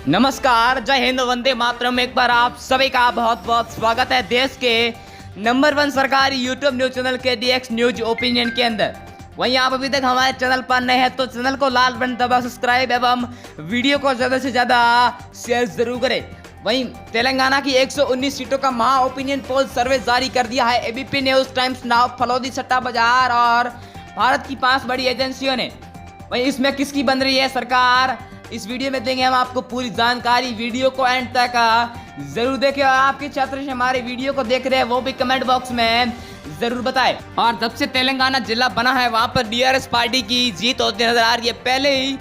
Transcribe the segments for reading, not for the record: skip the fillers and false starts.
नमस्कार, जय हिंद, वंदे मातरम। एक बार आप सभी का बहुत बहुत स्वागत है देश के नंबर 1 सरकारी यूट्यूब न्यूज चैनल के DX न्यूज ओपिनियन के अंदर। वहीं आप अभी तक हमारे चैनल पर नए हैं तो चैनल को लाल बटन दबा सब्सक्राइब एवं वीडियो को ज़्यादा से ज़्यादा शेयर जरूर करें। वहीं तेलंगाना की 119 सीटों का महा ओपिनियन पोल सर्वे जारी कर दिया है ABP news, times now, Phalodi, सट्टा बाजार और भारत की 5 बड़ी एजेंसियों ने। वहीं इसमें किसकी बन रही है सरकार, इस वीडियो में देंगे हम आपको पूरी जानकारी। वीडियो को एंड तक जरूर देखें और आपके छात्र से हमारे वीडियो को देख रहे हैं वो भी कमेंट बॉक्स में जरूर बताएं। और जब से तेलंगाना जिला बना है वहां पर DRS पार्टी की जीत होती नजर आ रही है। पहले ही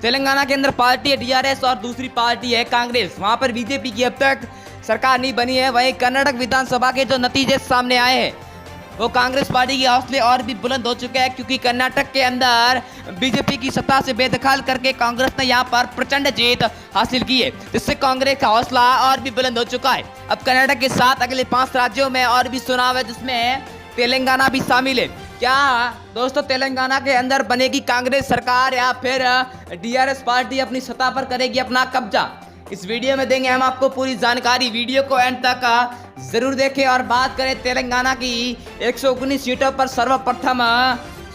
तेलंगाना के अंदर पार्टी है DRS और दूसरी पार्टी है कांग्रेस। वहां पर BJP की अब तक सरकार नहीं बनी है। वहीं कर्नाटक विधानसभा के जो नतीजे सामने आए हैं वो कांग्रेस पार्टी के हौसले और भी बुलंद हो चुके हैं, क्योंकि कर्नाटक के अंदर BJP की सत्ता से बेदखल करके कांग्रेस ने यहां पर प्रचंड जीत हासिल की है, जिससे कांग्रेस का हौसला और भी बुलंद हो चुका है। अब कर्नाटक के साथ अगले 5 राज्यों में और भी चुनाव है, जिसमें तेलंगाना भी शामिल है। क्या दोस्तों तेलंगाना के अंदर बनेगी कांग्रेस सरकार या फिर DRS पार्टी अपनी सत्ता पर करेगी अपना कब्जा? इस वीडियो में देंगे हम आपको पूरी जानकारी। वीडियो को एंड तक जरूर देखें। और बात करें तेलंगाना की 119 सीटों पर सर्वप्रथम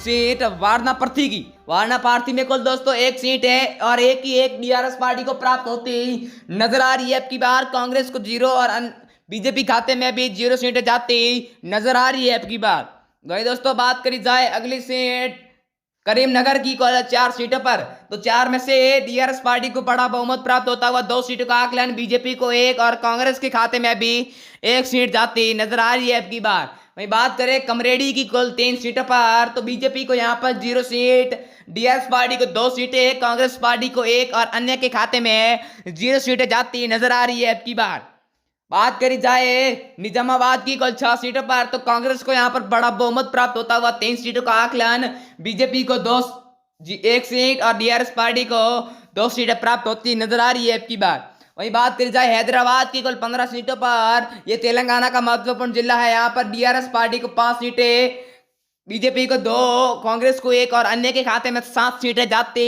सीट वारनापर्थी की। वारनापर्थी में कुल दोस्तों 1 सीट है और एक DRS पार्टी को प्राप्त होती नजर आ रही है। अब की बार कांग्रेस को 0 और BJP खाते में भी 0 सीटें जाती नजर आ रही है अब की बार। वही दोस्तों बात करी जाए अगली सीट करीमनगर की 4 सीटों पर, तो 4 में से DRS पार्टी को बड़ा बहुमत प्राप्त होता हुआ 2 सीटों का आकलन, BJP को 1 और कांग्रेस के खाते में भी 1 सीट जाती नजर आ रही है अब की बार। वहीं बात करें कमरेडी की कुल 3 सीटों पर, तो BJP को यहां पर 0 सीट, DRS पार्टी को 2 सीटें, कांग्रेस पार्टी को 1 और अन्य के खाते में 0 सीटें जाती नजर आ रही है अब की बार। बात करी जाए निजामाबाद की कुल 6 सीटों पर, तो कांग्रेस को यहां पर बड़ा बहुमत प्राप्त होता हुआ 3 सीटों का आकलन, BJP को 1 सीट और DRS पार्टी को 2 सीटें प्राप्त होती नजर आ रही है अब की बार। वहीं बात करी जाए हैदराबाद की कुल 15 सीटों पर, यह तेलंगाना का महत्वपूर्ण जिला है। यहाँ पर DRS पार्टी को 5 सीटें, BJP को 2, कांग्रेस को 1 और अन्य के खाते में 7 सीटें जाती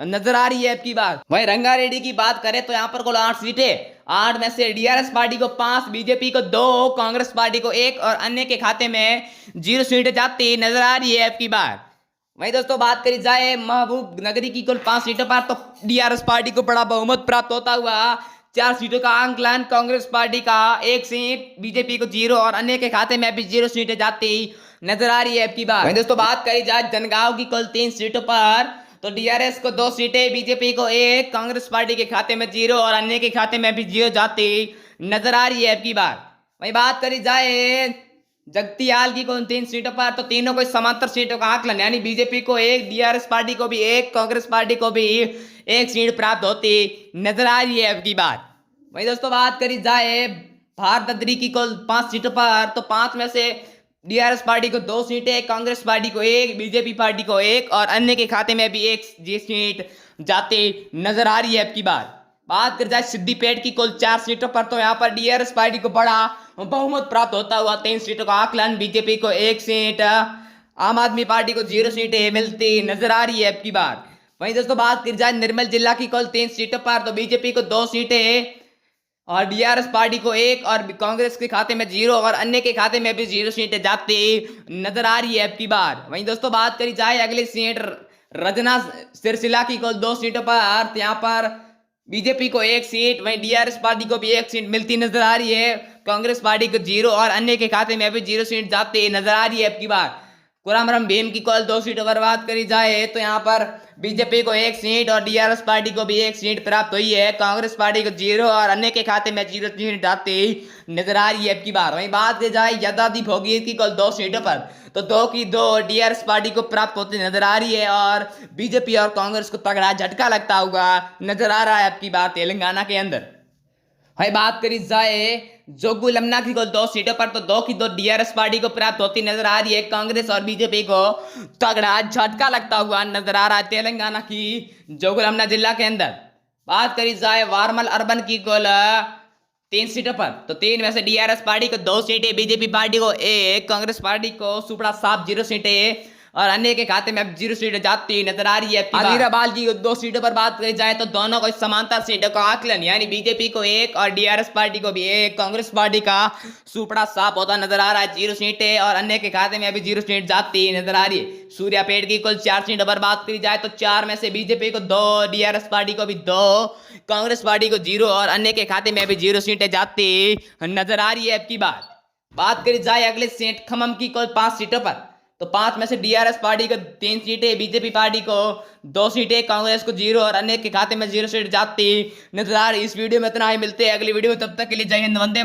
नजर आ रही है अब की बार। वहीं रंगारेड्डी की बात करें तो यहाँ पर कुल 8 सीटें, 8 में से DRS पार्टी को 5, BJP को 2, कांग्रेस पार्टी को 1 और अन्य के खाते में 0 सीटें जाती नजर आ रही है अब की बार। वहीं दोस्तों बात करी जाए महबूब नगरी की कुल 5 सीटों पर, तो DRS पार्टी को बड़ा बहुमत प्राप्त होता हुआ 4 सीटों का आंकलन, कांग्रेस पार्टी का 1 सीट, BJP को 0 और अन्य के खाते में भी 0 सीटें जाती नजर आ रही है अब की बार। वहीं दोस्तों बात करी जाए जनगांव की कुल 3 सीटों पर, तो DRS को 2 सीटें, BJP को 1, कांग्रेस पार्टी के खाते में 0 और अन्य के खाते में भी 0 जाती नजर आ रही है अब की बार। वहीं बात करी जाए जगतियाल की कुल 3 सीटों पर, तो तीनों को समांतर सीटों का आकलन, यानी BJP को 1, DRS पार्टी को भी 1, कांग्रेस पार्टी को भी 1 सीट प्राप्त होती नजर आ रही है अब की बार। वहीं दोस्तों बात करी जाए भारदरी की कुल 5 सीटों पर, तो 5 में से DRS पार्टी को 2 सीटें, कांग्रेस पार्टी को 1, BJP पार्टी को 1 और अन्य के खाते में भी 1 सीट जाती नजर आ रही है अब की बार। बात कर जाए सिद्दीपेट की कुल 4 सीटों पर, तो यहाँ पर DRS पार्टी को बड़ा बहुमत प्राप्त होता हुआ 3 सीटों का आकलन, BJP को 1 सीट, आम आदमी पार्टी को 0 सीटें मिलती नजर आ रही है अब की बार। वहीं दोस्तों बात की जाए निर्मल जिला की कुल 3 सीटों पर, तो BJP को 2 सीटें और DRS पार्टी को 1 और कांग्रेस के खाते में 0 और अन्य के खाते में भी 0 सीटें जाती नजर आ रही है अब की बार। वहीं दोस्तों बात करी जाए अगली सीट रजना सिरसिला की कुल 2 सीटों पर, तो यहाँ पर BJP को 1 सीट, वहीं DRS पार्टी को भी 1 सीट मिलती नजर आ रही है, कांग्रेस पार्टी को 0 और अन्य के खाते में भी 0 सीट जाती नजर आ रही है अब की बार। कुरामरम भीम की कुल 2 सीटों पर बात करी जाए तो यहाँ पर BJP को 1 सीट और DRS पार्टी को भी 1 सीट प्राप्त हुई है, कांग्रेस पार्टी को 0 और अन्य के खाते में 0 सीट जाती नजर आ रही है अब की बार। वहीं बात की जाए यदादि भोगीर की कुल 2 सीटों पर, तो 2 की 2 DRS पार्टी को प्राप्त होती नजर आ रही है और BJP और कांग्रेस को तगड़ा झटका लगता हुआ नजर आ रहा है अब की बार तेलंगाना के अंदर। वही बात करी जाए जोगुलमना की कुल 2 सीटों पर, तो 2 की 2 DRS पार्टी को प्राप्त होती नजर आ रही है, कांग्रेस और BJP को तगड़ा झटका लगता हुआ नजर आ रहा है तेलंगाना की जोगुलमना जिला के अंदर। बात करी जाए वारमल अर्बन की कुल 3 सीटों पर, तो 3 में से DRS पार्टी को 2 सीटें, BJP पार्टी को 1, कांग्रेस पार्टी को सुपड़ा साफ 0 सीटें और अन्य के खाते में अब 0 सीटें जाती नजर आ रही है। आदिलाबाद की 2 सीटों पर बात करी जाए तो दोनों को समांतर सीटों का आकलन, यानी बीजेपी को 1 और डीआरएस पार्टी को भी 1, कांग्रेस पार्टी का सुपड़ा साफ होता नजर आ रहा है। 0 सीटें और अन्य के खाते में अभी 0 सीट जाती नजर आ रही है। सूर्यापेट की कुल 4 सीटों पर बात करी जाए तो 4 में से बीजेपी को 2, डीआरएस पार्टी को भी 2, कांग्रेस पार्टी को 0 और अन्य के खाते में अभी 0 सीटें जाती नजर आ रही है। अब की बात करी जाए अगले सेठ खमम की कुल 5 सीटों पर तो 5 में से डीआरएस पार्टी को 3 सीटें, बीजेपी पार्टी को 2 सीटें, कांग्रेस को 0 और अन्य के खाते में 0 सीट जाती नजर आ रही। इस वीडियो में इतना ही, मिलते हैं अगली वीडियो में, तब तक के लिए जय हिंद, वंदे